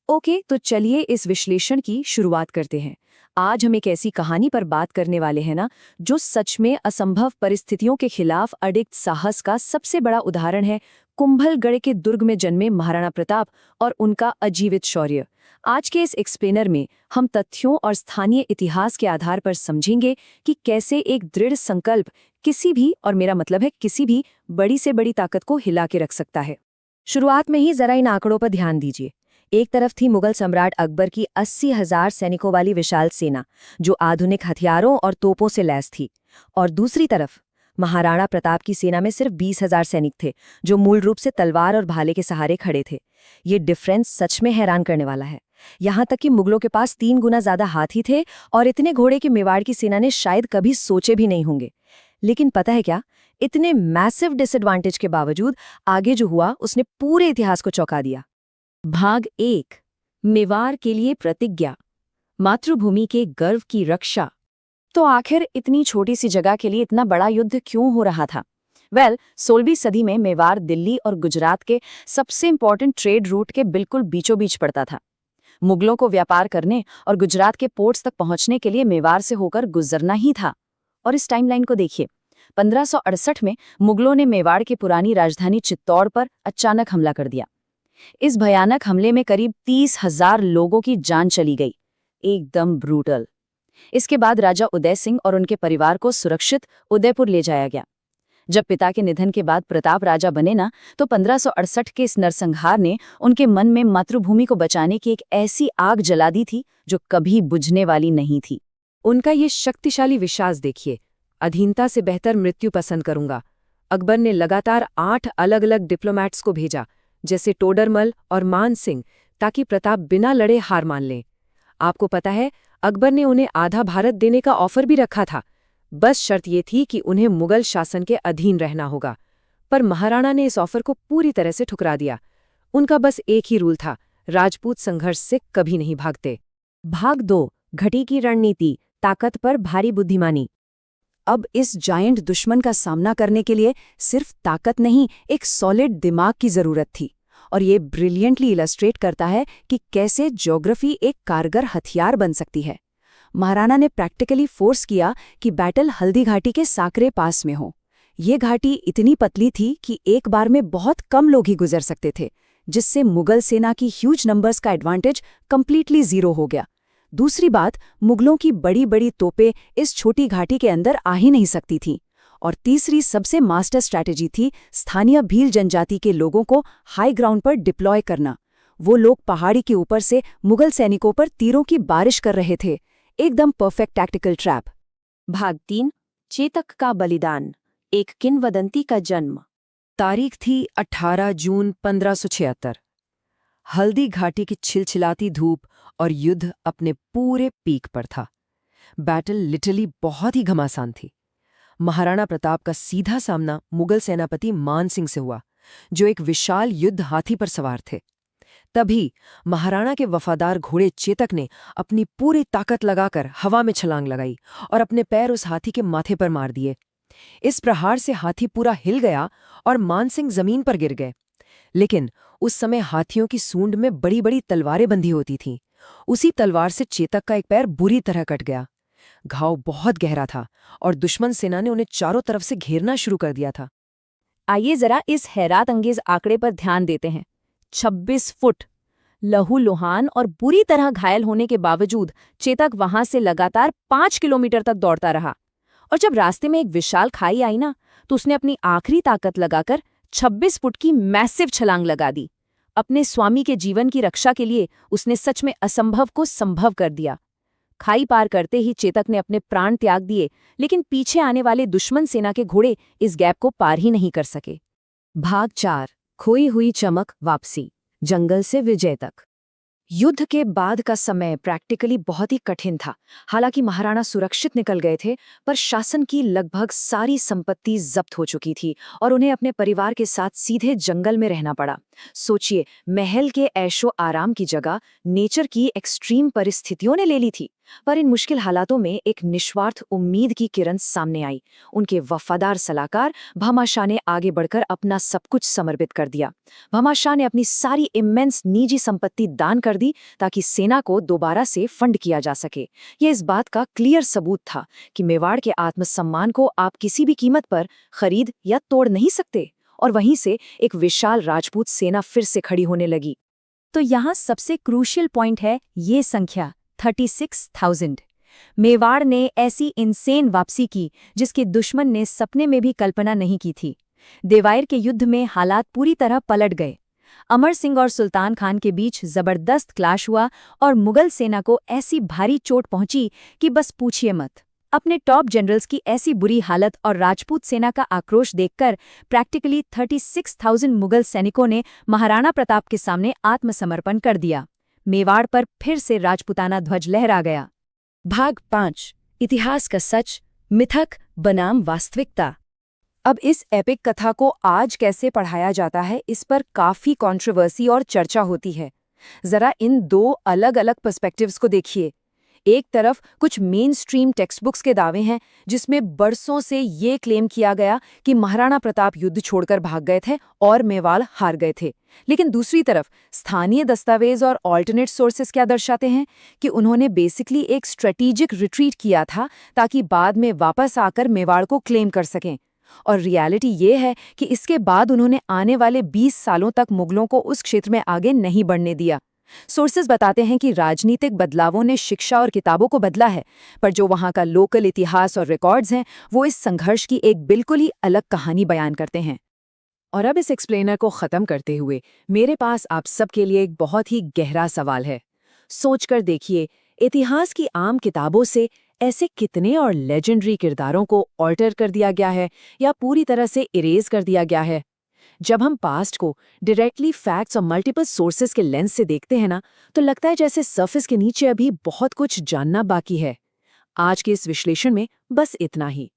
Okay, तो चलिए इस विश्लेषण की शुरुआत करते हैं। आज हम एक ऐसी कहानी पर बात करने वाले हैं ना, जो सच में असंभव परिस्थितियों के खिलाफ अडिग साहस का सबसे बड़ा उदाहरण है। कुंभलगढ़ के दुर्ग में जन्मे महाराणा प्रताप और उनका अजीवित शौर्य। आज के इस एक्सप्लेनर में हम तथ्यों और स्थानीय इतिहास के आधार पर समझेंगे कि कैसे एक दृढ़ संकल्प किसी भी, और मेरा मतलब है किसी भी, बड़ी से बड़ी ताकत को हिला के रख सकता है। शुरुआत में ही जरा इन आंकड़ों पर ध्यान दीजिए। एक तरफ थी मुगल सम्राट अकबर की 80,000 सैनिकों वाली विशाल सेना, जो आधुनिक हथियारों और तोपों से लैस थी, और दूसरी तरफ महाराणा प्रताप की सेना में सिर्फ 20,000 सैनिक थे, जो मूल रूप से तलवार और भाले के सहारे खड़े थे। ये डिफरेंस सच में हैरान करने वाला है। यहाँ तक कि मुगलों के पास 3 गुना ज्यादा हाथी थे, और इतने घोड़े कि मेवाड़ की सेना ने शायद कभी सोचे भी नहीं होंगे। लेकिन पता है क्या, इतने मैसिव डिसएडवांटेज के बावजूद आगे जो हुआ उसने पूरे इतिहास को चौंका दिया। भाग 1, मेवाड़ के लिए प्रतिज्ञा, मातृभूमि के गर्व की रक्षा। तो आखिर इतनी छोटी सी जगह के लिए इतना बड़ा युद्ध क्यों हो रहा था? 16वीं सदी में मेवाड़ दिल्ली और गुजरात के सबसे इंपॉर्टेंट ट्रेड रूट के बिल्कुल बीचों बीच पड़ता था। मुगलों को व्यापार करने और गुजरात के पोर्ट्स तक पहुंचने के लिए मेवाड़ से होकर गुजरना ही था। और इस टाइमलाइन को देखिए, 1568 में मुगलों ने मेवाड़ की पुरानी राजधानी चित्तौड़ पर अचानक हमला कर दिया। इस भयानक हमले में करीब 30,000 लोगों की जान चली गई, एकदम ब्रूटल। इसके बाद राजा उदय सिंह और उनके परिवार को सुरक्षित उदयपुर ले जाया गया। जब पिता के निधन के बाद प्रताप राजा बने ना, तो 1568 के इस नरसंहार ने उनके मन में मातृभूमि को बचाने की एक ऐसी आग जला दी थी जो कभी बुझने वाली नहीं थी। उनका ये शक्तिशाली विश्वास देखिए, अधीनता से बेहतर मृत्यु पसंद करूंगा। अकबर ने लगातार 8 अलग अलग डिप्लोमैट्स को भेजा, जैसे टोडरमल और मान सिंह, ताकि प्रताप बिना लड़े हार मान लें। आपको पता है, अकबर ने उन्हें आधा भारत देने का ऑफर भी रखा था। बस शर्त ये थी कि उन्हें मुगल शासन के अधीन रहना होगा। पर महाराणा ने इस ऑफर को पूरी तरह से ठुकरा दिया। उनका बस एक ही रूल था, राजपूत संघर्ष से कभी नहीं भागते। भाग 2, घटी की रणनीति, ताकत पर भारी बुद्धिमानी। अब इस जायंट दुश्मन का सामना करने के लिए सिर्फ ताकत नहीं, एक सॉलिड दिमाग की जरूरत थी। और ये ब्रिलियंटली इलस्ट्रेट करता है कि कैसे ज्योग्राफी एक कारगर हथियार बन सकती है। महाराणा ने प्रैक्टिकली फोर्स किया कि बैटल हल्दी घाटी के साकरे पास में हो। ये घाटी इतनी पतली थी कि एक बार में बहुत कम लोग ही गुजर सकते थे, जिससे मुगल सेना की ह्यूज नंबर्स का एडवांटेज कंप्लीटली जीरो हो गया। दूसरी बात, मुगलों की बड़ी बड़ी तोपें इस छोटी घाटी के अंदर आ ही नहीं सकती थीं। और तीसरी सबसे मास्टर स्ट्रैटेजी थी स्थानीय भील जनजाति के लोगों को हाई ग्राउंड पर डिप्लॉय करना। वो लोग पहाड़ी के ऊपर से मुगल सैनिकों पर तीरों की बारिश कर रहे थे, एकदम परफेक्ट टैक्टिकल ट्रैप। भाग 3, चेतक का बलिदान, एक किंवदंती का जन्म। तारीख थी 18 जून 1576। हल्दी घाटी की छिलछिलाती धूप और युद्ध अपने पूरे पीक पर था। बैटल लिटरली बहुत ही घमासान थी। महाराणा प्रताप का सीधा सामना मुगल सेनापति मान सिंह से हुआ, जो एक विशाल युद्ध हाथी पर सवार थे। तभी महाराणा के वफादार घोड़े चेतक ने अपनी पूरी ताकत लगाकर हवा में छलांग लगाई और अपने पैर उस हाथी के माथे पर मार दिए। इस प्रहार से हाथी पूरा हिल गया और मान सिंह जमीन पर गिर गए। लेकिन उस समय हाथियों की सूंड में बड़ी बड़ी तलवारें बंधी होती थीं। उसी तलवार से चेतक का एक पैर बुरी तरह कट गया। घाव बहुत गहरा था और दुश्मन सेना ने उन्हें चारों तरफ से घेरना शुरू कर दिया था। आइए जरा इस हैरत अंगेज आंकड़े पर ध्यान देते हैं। 26 फुट। लहूलुहान और बुरी तरह घायल होने के बावजूद चेतक वहां से लगातार 5 किलोमीटर तक दौड़ता रहा। और जब रास्ते में एक विशाल खाई आई ना, तो उसने अपनी आखिरी ताकत लगाकर 26 फुट की मैसिव छलांग लगा दी। अपने स्वामी के जीवन की रक्षा के लिए उसने सच में असंभव को संभव कर दिया। खाई पार करते ही चेतक ने अपने प्राण त्याग दिए, लेकिन पीछे आने वाले दुश्मन सेना के घोड़े इस गैप को पार ही नहीं कर सके। भाग 4, खोई हुई चमक, वापसी, जंगल से विजय तक। युद्ध के बाद का समय प्रैक्टिकली बहुत ही कठिन था। हालांकि महाराणा सुरक्षित निकल गए थे, पर शासन की लगभग सारी संपत्ति जब्त हो चुकी थी और उन्हें अपने परिवार के साथ सीधे जंगल में रहना पड़ा। सोचिए, महल के ऐशो आराम की जगह नेचर की एक्सट्रीम परिस्थितियों ने ले ली थी। पर इन मुश्किल हालातों में एक निस्वार्थ उम्मीद की किरण सामने आई। उनके वफादार सलाहकार भमा शाह ने आगे बढ़कर अपना सब कुछ समर्पित कर दिया। भमा शाह ने अपनी सारी इमेंस निजी संपत्ति दान कर दी ताकि सेना को दोबारा से फंड किया जा सके। यह इस बात का क्लियर सबूत था कि मेवाड़ के आत्मसम्मान को आप किसी भी कीमत पर खरीद या तोड़ नहीं सकते। और वहीं से एक विशाल राजपूत सेना फिर से खड़ी होने लगी। तो यहाँ सबसे क्रूशियल पॉइंट है ये संख्या 36,000। मेवाड़ ने ऐसी इनसेन वापसी की जिसके दुश्मन ने सपने में भी कल्पना नहीं की थी। देवायर के युद्ध में हालात पूरी तरह पलट गए। अमर सिंह और सुल्तान खान के बीच जबरदस्त क्लैश हुआ और मुगल सेना को ऐसी भारी चोट पहुंची कि बस पूछिए मत। अपने टॉप जनरल्स की ऐसी बुरी हालत और राजपूत सेना का आक्रोश देखकर प्रैक्टिकली 36,000 मुगल सैनिकों ने महाराणा प्रताप के सामने आत्मसमर्पण कर दिया। मेवाड़ पर फिर से राजपूताना ध्वज लहरा गया। भाग 5, इतिहास का सच, मिथक बनाम वास्तविकता। अब इस एपिक कथा को आज कैसे पढ़ाया जाता है, इस पर काफी कंट्रोवर्सी और चर्चा होती है। जरा इन दो अलग अलग पर्सपेक्टिव्स को देखिए। एक तरफ कुछ मेन स्ट्रीम टेक्स्ट बुक्स के दावे हैं जिसमें बरसों से ये क्लेम किया गया कि महाराणा प्रताप युद्ध छोड़कर भाग गए थे और मेवाड़ हार गए थे। लेकिन दूसरी तरफ स्थानीय दस्तावेज और ऑल्टरनेट सोर्सेस क्या दर्शाते हैं कि उन्होंने बेसिकली एक स्ट्रेटेजिक रिट्रीट किया था ताकि बाद में वापस आकर मेवाड़ को क्लेम कर सकें। और रियलिटी ये है कि इसके बाद उन्होंने आने वाले 20 सालों तक मुगलों को उस क्षेत्र में आगे नहीं बढ़ने दिया। सोर्सेज बताते हैं कि राजनीतिक बदलावों ने शिक्षा और किताबों को बदला है, पर जो वहाँ का लोकल इतिहास और रिकॉर्ड्स हैं वो इस संघर्ष की एक बिल्कुल ही अलग कहानी बयान करते हैं। और अब इस एक्सप्लेनर को ख़त्म करते हुए मेरे पास आप सबके लिए एक बहुत ही गहरा सवाल है। सोचकर देखिए, इतिहास की आम किताबों से ऐसे कितने और लेजेंडरी किरदारों को ऑल्टर कर दिया गया है या पूरी तरह से इरेज कर दिया गया है। जब हम पास्ट को डायरेक्टली फैक्ट्स और मल्टीपल सोर्सेज के लेंस से देखते हैं ना, तो लगता है जैसे सरफेस के नीचे अभी बहुत कुछ जानना बाकी है। आज के इस विश्लेषण में बस इतना ही।